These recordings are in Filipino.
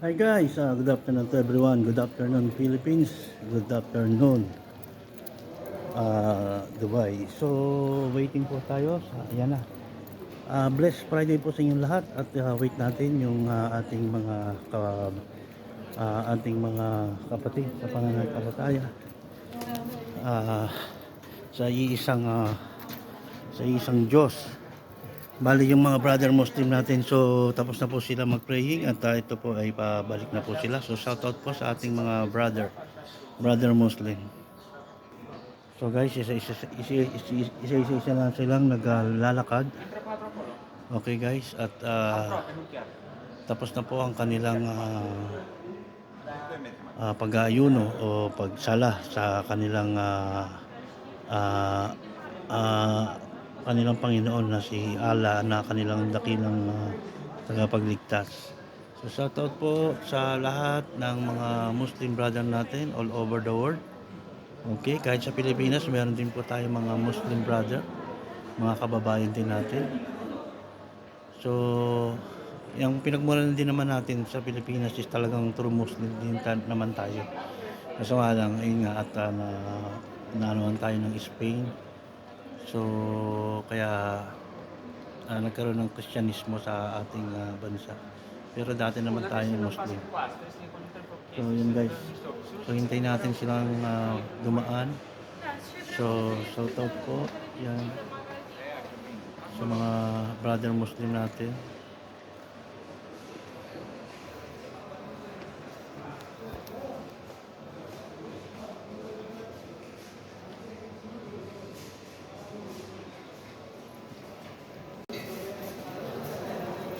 Hi guys, good afternoon to everyone. Good afternoon Philippines. Good afternoon Dubai. So waiting po tayo sa ayan na. Blessed Friday po sa inyong lahat at wait natin yung ating mga kapatid sa pananampalataya. Uh, sa isang Diyos. Bali yung mga brother Muslim natin, so tapos na po sila mag-praying at ito po ay pabalik na po sila. So shout out po sa ating mga brother Muslim. So guys, isa-isa lang silang naglalakad. Okay guys, at tapos na po ang kanilang pag-aayuno o pagsala sa kanilang kanilang Panginoon na si Allah na kanilang dakilang tagapagligtas. So shout out po sa lahat ng mga Muslim brother natin all over the world. Okay, kahit sa Pilipinas meron din po tayong mga Muslim brother, mga kababayan din natin. So yung pinagmurahan din naman natin sa Pilipinas is talagang true Muslim din naman tayo. Kaso nga lang, ayun nga, at naanohan tayo ng Spain. So kaya nagkaroon ng Kristyanismo sa ating bansa. Pero dati naman tayo Muslim. So yun guys. So hintayin natin silang dumaan. So shout out po yan sa mga brother Muslim natin.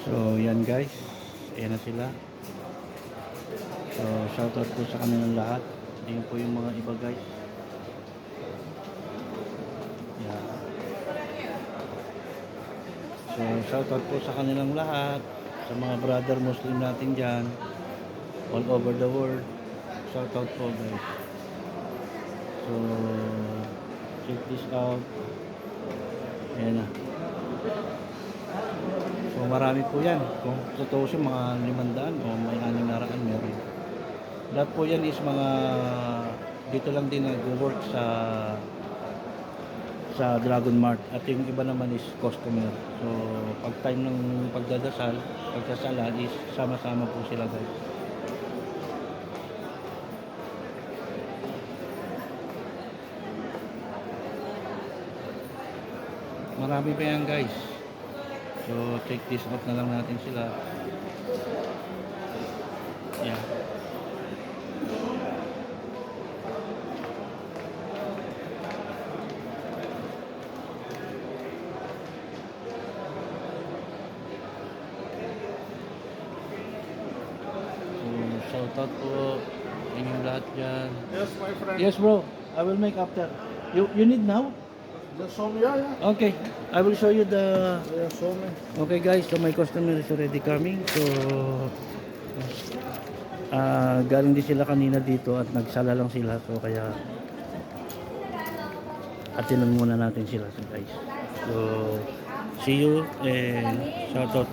So yan guys, ayan na sila. So shoutout po sa kanilang lahat. Ayan po yung mga iba guys. Yan. So shoutout po sa kanilang lahat, sa mga brother Muslim natin dyan all over the world. Shoutout po guys. So check this out. Ayan na. So marami po yan. Kung totoo siya, mga 500 o may 600 meron. Lahat po yan is mga dito lang din nag-work sa Dragon Mart at yung iba naman is customer. So pag time ng pagkasala is sama-sama po sila guys. Marami pa yan guys. So check this out na lang natin sila. Yeah. So shout out po inyong lahat dyan. Yes, my friend. Yes bro, I will make after. You need now? Just show me, yeah. Okay, I will show you the... Yeah, show me. Okay guys, so my customer is already coming. So galing din sila kanina dito at nagsala lang sila. So kaya atinan muna natin sila guys. So see you and shout out